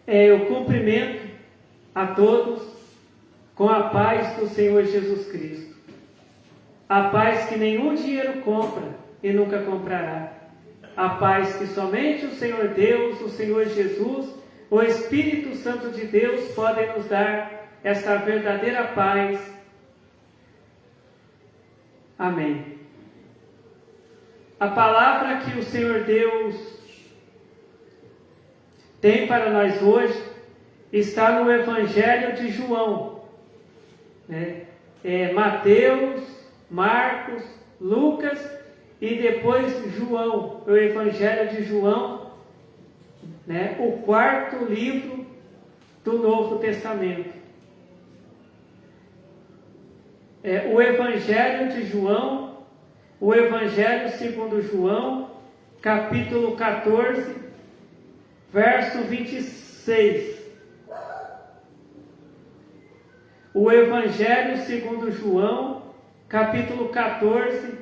Eu cumprimento a todos com a paz do Senhor Jesus Cristo. A paz que nenhum dinheiro compra e nunca comprará. A paz que somente o Senhor Deus, o Senhor Jesus, o Espírito Santo de Deus podem nos dar esta verdadeira paz. Amém. A palavra que o Senhor Deus tem para nós hoje está no Evangelho de João, Mateus, Marcos, Lucas e depois João, o Evangelho de João, o quarto livro do Novo Testamento. O Evangelho de João, o Evangelho segundo João, capítulo 14, verso 26. O Evangelho segundo João, capítulo 14,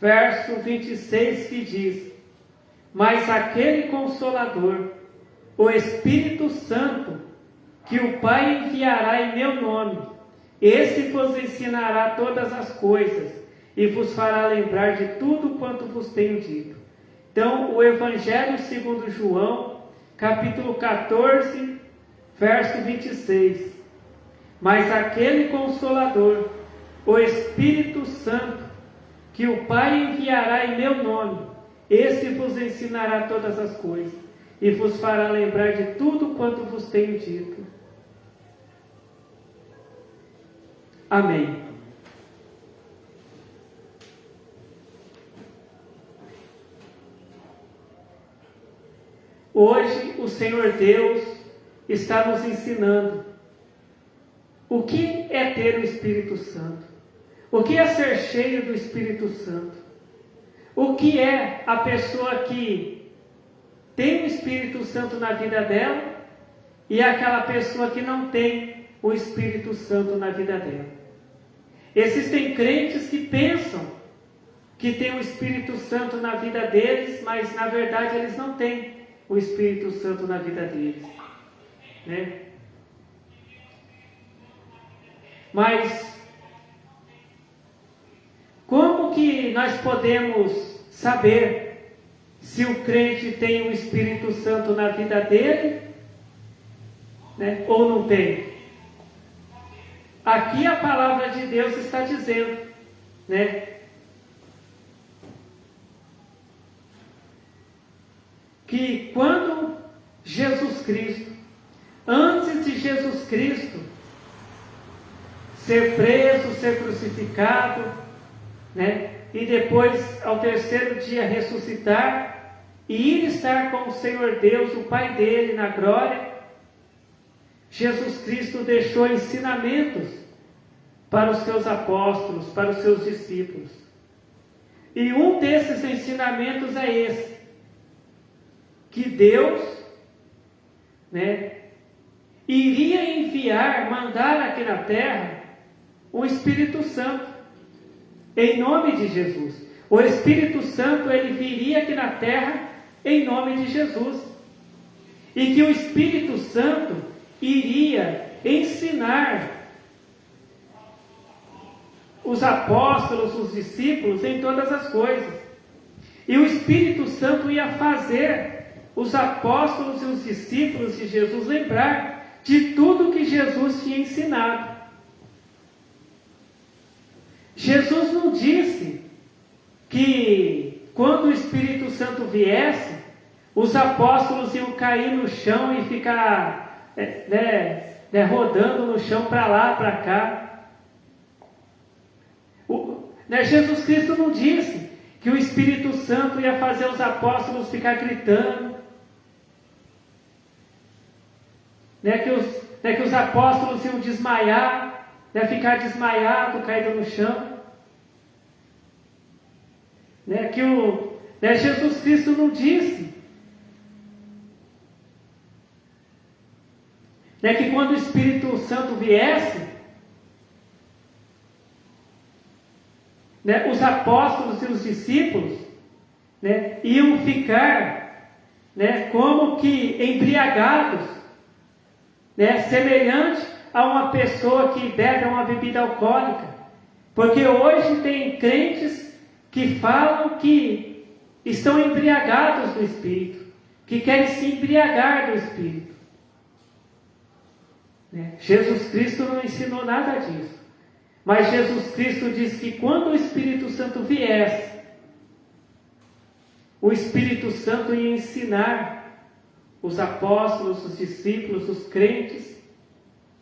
verso 26, que diz: Mas aquele Consolador, o Espírito Santo, que o Pai enviará em meu nome, esse vos ensinará todas as coisas e vos fará lembrar de tudo quanto vos tenho dito. Então, o Evangelho segundo João, capítulo 14, verso 26. Mas aquele Consolador, o Espírito Santo, que o Pai enviará em meu nome, esse vos ensinará todas as coisas e vos fará lembrar de tudo quanto vos tenho dito. Amém. Hoje o Senhor Deus está nos ensinando o que é ter o Espírito Santo, o que é ser cheio do Espírito Santo, o que é a pessoa que tem o Espírito Santo na vida dela e aquela pessoa que não tem o Espírito Santo na vida dela. Existem crentes que pensam que tem o Espírito Santo na vida deles, mas na verdade eles não têm o Espírito Santo na vida deles, Mas como que nós podemos saber se o crente tem o Espírito Santo na vida dele, ou não tem? Aqui a palavra de Deus está dizendo, que quando Jesus Cristo, antes de Jesus Cristo ser preso, ser crucificado, e depois ao terceiro dia ressuscitar e ir estar com o Senhor Deus, o Pai dele, na glória, Jesus Cristo deixou ensinamentos para os seus apóstolos, para os seus discípulos. E um desses ensinamentos é esse: que Deus, iria enviar, mandar aqui na terra o Espírito Santo, em nome de Jesus. O Espírito Santo, ele viria aqui na terra em nome de Jesus. E que o Espírito Santo iria ensinar os apóstolos, os discípulos, em todas as coisas. E o Espírito Santo ia fazer os apóstolos e os discípulos de Jesus lembrar de tudo que Jesus tinha ensinado. Jesus não disse que quando o Espírito Santo viesse, os apóstolos iam cair no chão e ficar rodando no chão para lá, para cá. Jesus Cristo não disse que o Espírito Santo ia fazer os apóstolos ficar gritando, que os apóstolos iam desmaiar, ficar desmaiado, caído no chão. Jesus Cristo não disse que quando o Espírito Santo viesse, os apóstolos e os discípulos iam ficar como que embriagados né, semelhante a uma pessoa que bebe uma bebida alcoólica. Porque hoje tem crentes que falam que estão embriagados do Espírito, que querem se embriagar do Espírito. Né? Jesus Cristo não ensinou nada disso. Mas Jesus Cristo diz que quando o Espírito Santo viesse, o Espírito Santo ia ensinar os apóstolos, os discípulos, os crentes,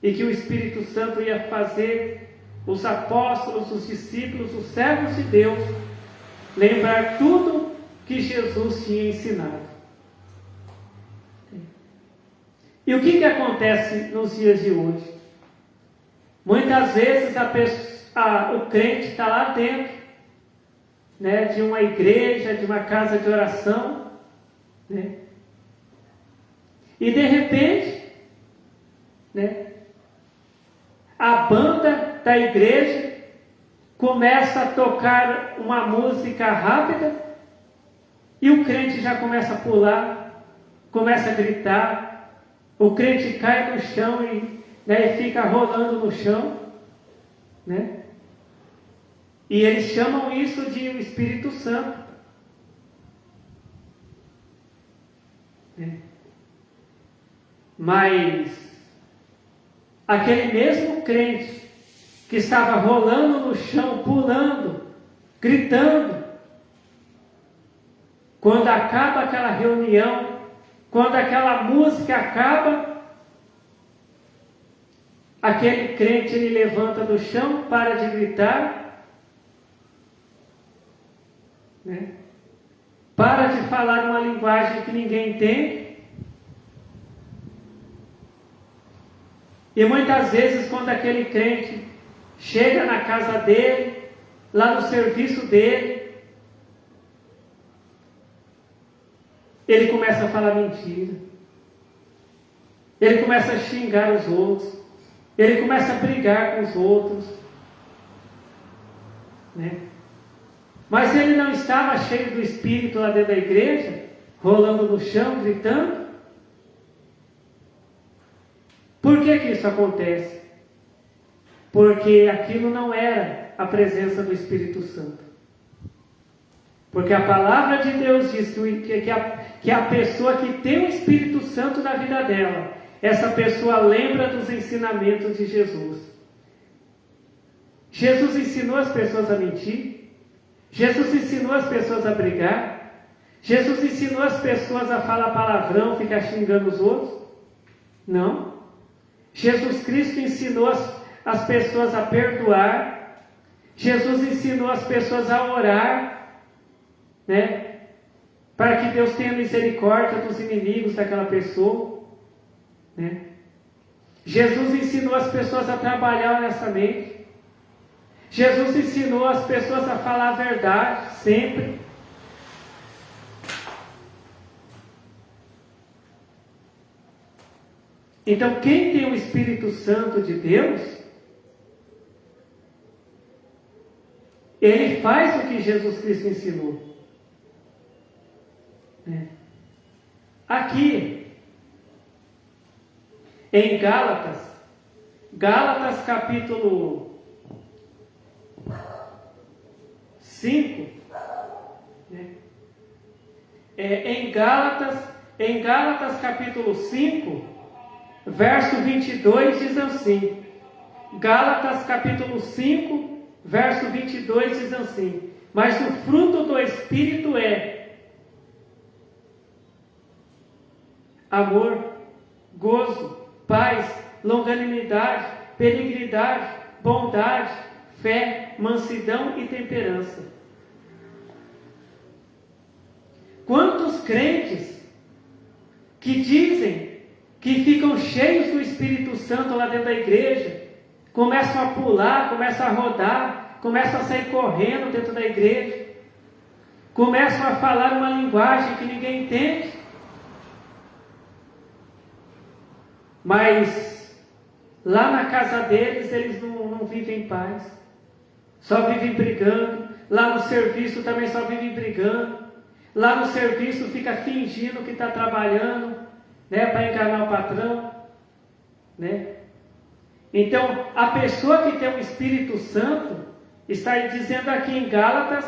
e que o Espírito Santo ia fazer os apóstolos, os discípulos, os servos de Deus, lembrar tudo que Jesus tinha ensinado. E o que acontece nos dias de hoje? Muitas vezes o crente está lá dentro, né, de uma igreja, de uma casa de oração, né, e de repente, né, a banda da igreja começa a tocar uma música rápida e o crente já começa a pular, começa a gritar, o crente cai no chão e fica rolando no chão, né? E eles chamam isso de o Espírito Santo. Né? Mas aquele mesmo crente que estava rolando no chão, pulando, gritando, quando acaba aquela reunião, quando aquela música acaba, aquele crente ele levanta do chão, para de gritar, né? Para de falar uma linguagem que ninguém entende. E muitas vezes, quando aquele crente chega na casa dele, lá no serviço dele, ele começa a falar mentira. Ele começa a xingar os outros. Ele começa a brigar com os outros. Né? Mas ele não estava cheio do Espírito lá dentro da igreja, rolando no chão, gritando? Por que isso acontece? Porque aquilo não era a presença do Espírito Santo. Porque a palavra de Deus diz que a pessoa que tem o Espírito Santo na vida dela, essa pessoa lembra dos ensinamentos de Jesus. Jesus ensinou as pessoas a mentir. Jesus ensinou as pessoas a brigar. Jesus ensinou as pessoas a falar palavrão, ficar xingando os outros. Não. Jesus Cristo ensinou as pessoas a perdoar. Jesus ensinou as pessoas a orar, né? Para que Deus tenha misericórdia dos inimigos daquela pessoa, né? Jesus ensinou as pessoas a trabalhar honestamente. Jesus ensinou as pessoas a falar a verdade, sempre. Então, quem tem o Espírito Santo de Deus, ele faz o que Jesus Cristo ensinou. Aqui, em Gálatas capítulo 5, né? Em Gálatas capítulo 5, verso 22 diz assim, Gálatas capítulo 5, verso 22 diz assim, mas o fruto do Espírito é amor, gozo, paz, longanimidade, benignidade, bondade, fé, mansidão e temperança. Quantos crentes que dizem que ficam cheios do Espírito Santo lá dentro da igreja, começam a pular, começam a rodar, começam a sair correndo dentro da igreja, começam a falar uma linguagem que ninguém entende, mas lá na casa deles, eles não vivem em paz, só vivem brigando. Lá no serviço também só vivem brigando. Lá no serviço fica fingindo que está trabalhando, né, para enganar o patrão. né? Então, a pessoa que tem o Espírito Santo, está dizendo aqui em Gálatas,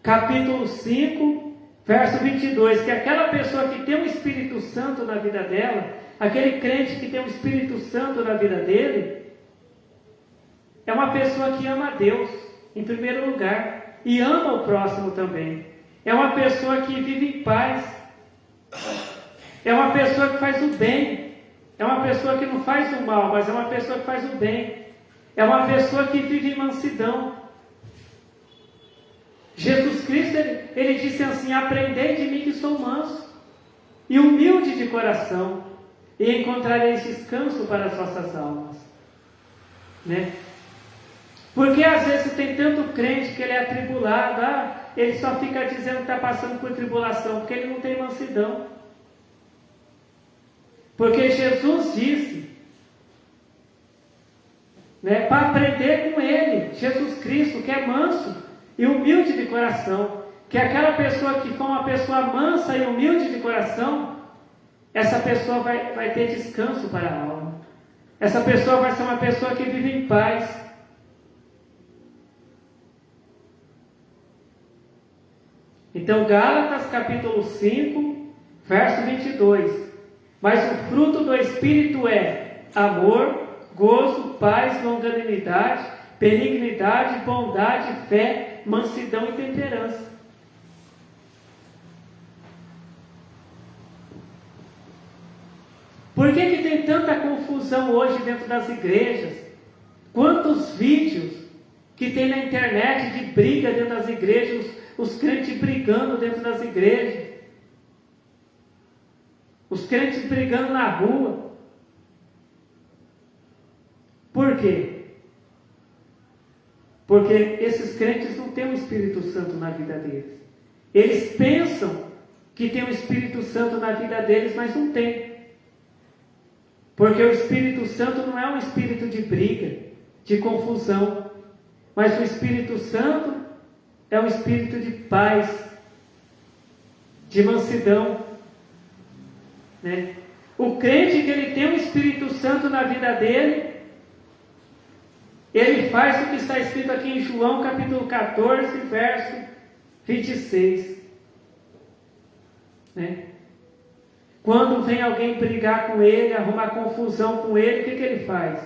capítulo 5, verso 22, que aquela pessoa que tem o Espírito Santo na vida dela, aquele crente que tem o Espírito Santo na vida dele, é uma pessoa que ama a Deus, em primeiro lugar, e ama o próximo também. É uma pessoa que vive em paz. É uma pessoa que faz o bem. É uma pessoa que não faz o mal, mas é uma pessoa que faz o bem. É uma pessoa que vive em mansidão. Jesus Cristo, ele disse assim: aprendei de mim que sou manso e humilde de coração, e encontrareis descanso para as vossas almas, né? Porque às vezes tem tanto crente que ele é atribulado, ele só fica dizendo que está passando por tribulação, porque ele não tem mansidão. Porque Jesus disse, né, para aprender com ele, Jesus Cristo, que é manso e humilde de coração, que aquela pessoa que for uma pessoa mansa e humilde de coração, essa pessoa vai ter descanso para a alma. Essa pessoa vai ser uma pessoa que vive em paz. Então, Gálatas capítulo 5, verso 22. Mas o fruto do Espírito é amor, gozo, paz, longanimidade, benignidade, bondade, fé, mansidão e temperança. Por que tem tanta confusão hoje dentro das igrejas? Quantos vídeos que tem na internet de briga dentro das igrejas, os crentes brigando dentro das igrejas, os crentes brigando na rua. Por quê? Porque esses crentes não têm o Espírito Santo na vida deles. Eles pensam que tem o Espírito Santo na vida deles, mas não tem. Porque o Espírito Santo não é um espírito de briga, de confusão, mas o Espírito Santo é um espírito de paz, de mansidão, né? O crente que ele tem o Espírito Santo na vida dele, ele faz o que está escrito aqui em João capítulo 14, verso 26, né? Quando vem alguém brigar com ele, arrumar confusão com ele, o que ele faz?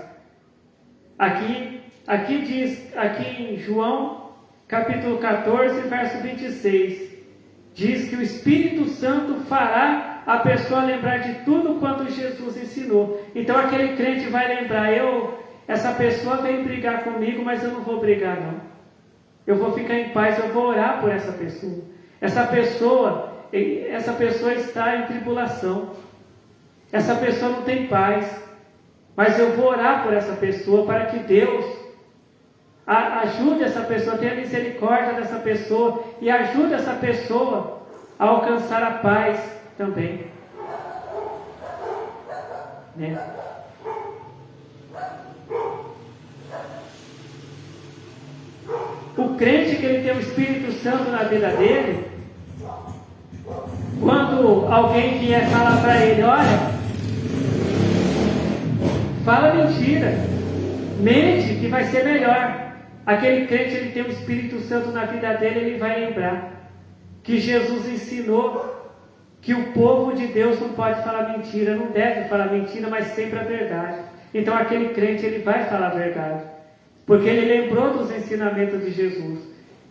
Aqui diz, aqui em João capítulo 14, verso 26, diz que o Espírito Santo fará a pessoa lembrar de tudo quanto Jesus ensinou. Então aquele crente vai lembrar: essa pessoa veio brigar comigo, mas eu não vou brigar não. Eu vou ficar em paz, eu vou orar por essa pessoa. Essa pessoa está em tribulação. Essa pessoa não tem paz. Mas eu vou orar por essa pessoa para que Deus ajude essa pessoa, tenha misericórdia dessa pessoa e ajude essa pessoa a alcançar a paz também, né? O crente que ele tem o Espírito Santo na vida dele, quando alguém vier falar para ele: olha, fala mentira, mente que vai ser melhor. Aquele crente, ele tem o Espírito Santo na vida dele, ele vai lembrar que Jesus ensinou que o povo de Deus não pode falar mentira, não deve falar mentira, mas sempre a verdade. Então aquele crente, ele vai falar a verdade, porque ele lembrou dos ensinamentos de Jesus,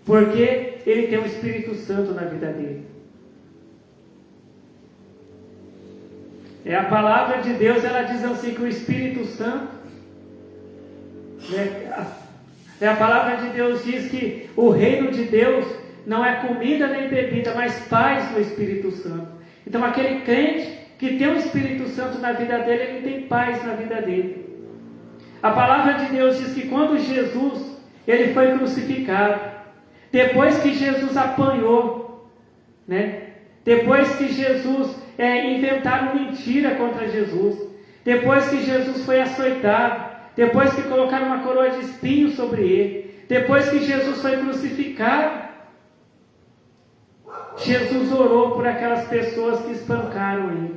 porque ele tem o Espírito Santo na vida dele. A palavra de Deus, ela diz assim, que o Espírito Santo, a palavra de Deus diz que o reino de Deus não é comida nem bebida, mas paz no Espírito Santo. Então aquele crente que tem o Espírito Santo na vida dele, ele tem paz na vida dele. A palavra de Deus diz que quando Jesus, ele foi crucificado, depois que Jesus apanhou, né? Depois que Jesus inventaram mentira contra Jesus, depois que Jesus foi açoitado, depois que colocaram uma coroa de espinhos sobre ele, depois que Jesus foi crucificado, Jesus orou por aquelas pessoas que espancaram ele.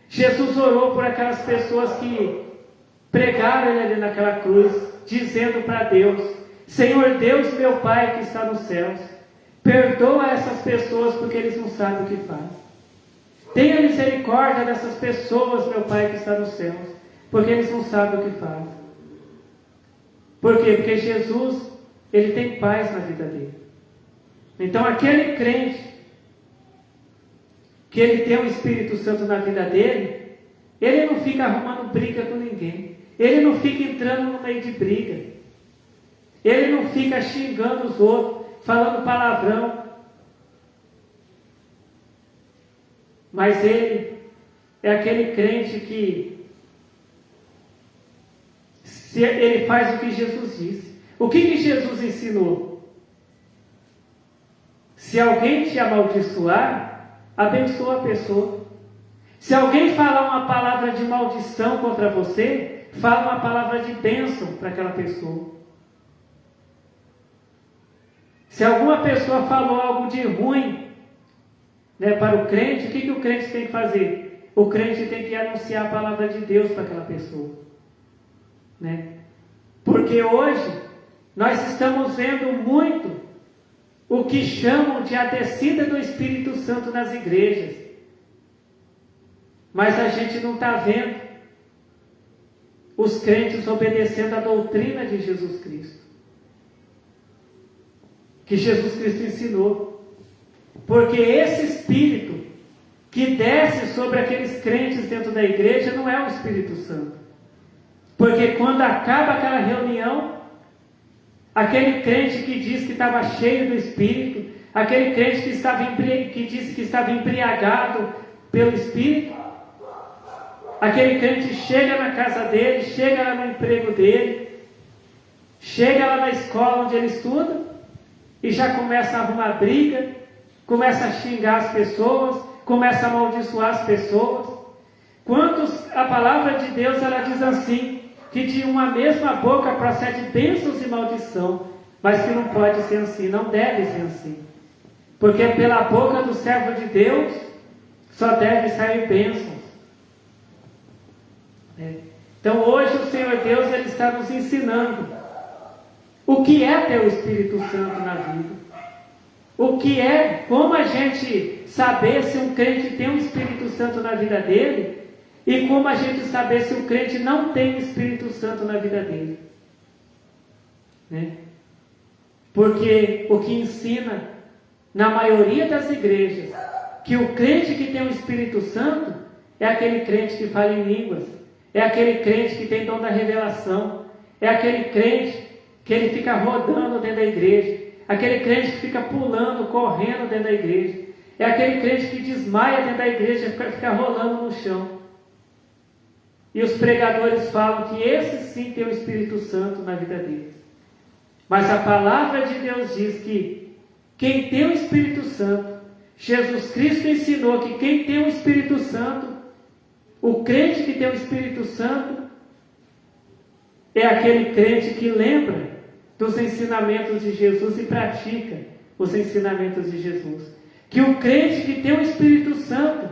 Jesus orou por aquelas pessoas que pregaram ele ali naquela cruz, dizendo para Deus: Senhor Deus, meu Pai que está nos céus, perdoa essas pessoas porque eles não sabem o que fazem. Tenha misericórdia dessas pessoas, meu Pai que está nos céus, porque eles não sabem o que fazem. Por quê? Porque Jesus, ele tem paz na vida dele. Então aquele crente que ele tem o Espírito Santo na vida dele, ele não fica arrumando briga com ninguém. Ele não fica entrando no meio de briga. Ele não fica xingando os outros, falando palavrão. Mas ele é aquele crente que ele faz o que Jesus disse. O que Jesus ensinou? Se alguém te amaldiçoar, abençoa a pessoa. Se alguém falar uma palavra de maldição contra você, fala uma palavra de bênção para aquela pessoa. Se alguma pessoa falou algo de ruim, para o crente, o que o crente tem que fazer? O crente tem que anunciar a palavra de Deus para aquela pessoa. Porque hoje nós estamos vendo muito o que chamam de a descida do Espírito Santo nas igrejas. Mas a gente não está vendo os crentes obedecendo a doutrina de Jesus Cristo, que Jesus Cristo ensinou. Porque esse Espírito que desce sobre aqueles crentes dentro da igreja não é o Espírito Santo. Porque quando acaba aquela reunião, aquele crente que diz que estava cheio do Espírito, aquele crente que disse que estava embriagado pelo Espírito, aquele crente chega na casa dele, chega lá no emprego dele, chega lá na escola onde ele estuda e já começa a arrumar briga, começa a xingar as pessoas, começa a amaldiçoar as pessoas. Quantos a palavra de Deus ela diz assim, que de uma mesma boca procede bênçãos e maldição, mas que não pode ser assim, não deve ser assim. Porque pela boca do servo de Deus só deve sair bênçãos. Então hoje o Senhor Deus ele está nos ensinando o que é ter o Espírito Santo na vida. O que é, como a gente saber se um crente tem o Espírito Santo na vida dele e como a gente saber se o crente não tem o Espírito Santo na vida dele. Porque o que ensina na maioria das igrejas que o crente que tem o Espírito Santo é aquele crente que fala em línguas, é aquele crente que tem dom da revelação, é aquele crente que ele fica rodando dentro da igreja, aquele crente que fica pulando, correndo dentro da igreja, é aquele crente que desmaia dentro da igreja e fica rolando no chão. E os pregadores falam que esse sim tem o Espírito Santo na vida deles. Mas a palavra de Deus diz que quem tem o Espírito Santo, Jesus Cristo ensinou que quem tem o Espírito Santo, o crente que tem o Espírito Santo, é aquele crente que lembra dos ensinamentos de Jesus e pratica os ensinamentos de Jesus. Que o crente que tem o Espírito Santo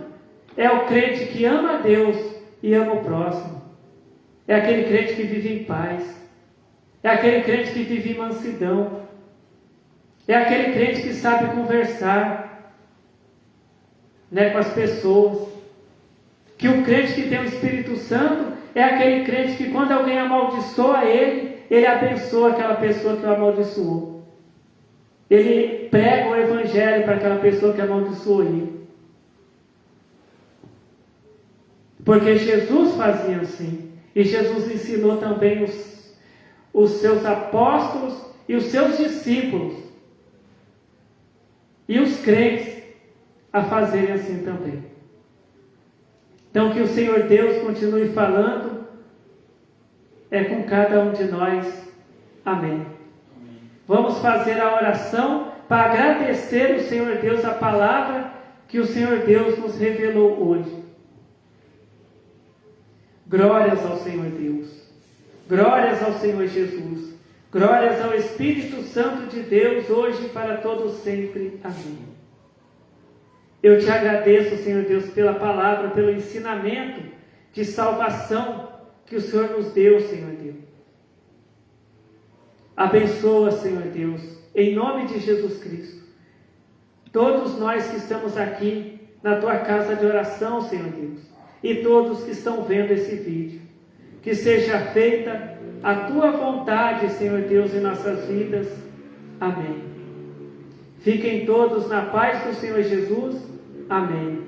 é o crente que ama a Deus e ama o próximo. É aquele crente que vive em paz. É aquele crente que vive em mansidão. É aquele crente que sabe conversar com as pessoas. Que o crente que tem o Espírito Santo é aquele crente que quando alguém amaldiçoa ele abençoa aquela pessoa que o amaldiçoou. Ele prega o Evangelho para aquela pessoa que amaldiçoou ele. Porque Jesus fazia assim. E Jesus ensinou também os seus apóstolos e os seus discípulos. E os crentes a fazerem assim também. Então que o Senhor Deus continue falando com cada um de nós. Amém. Vamos fazer a oração para agradecer o Senhor Deus a palavra que o Senhor Deus nos revelou hoje. Glórias ao Senhor Deus. Glórias ao Senhor Jesus. Glórias ao Espírito Santo de Deus, hoje e para todos sempre. Amém. Eu te agradeço, Senhor Deus, pela palavra, pelo ensinamento de salvação que o Senhor nos deu, Senhor Deus. Abençoa, Senhor Deus, em nome de Jesus Cristo, todos nós que estamos aqui na tua casa de oração, Senhor Deus, e todos que estão vendo esse vídeo. Que seja feita a tua vontade, Senhor Deus, em nossas vidas. Amém. Fiquem todos na paz do Senhor Jesus. Amém.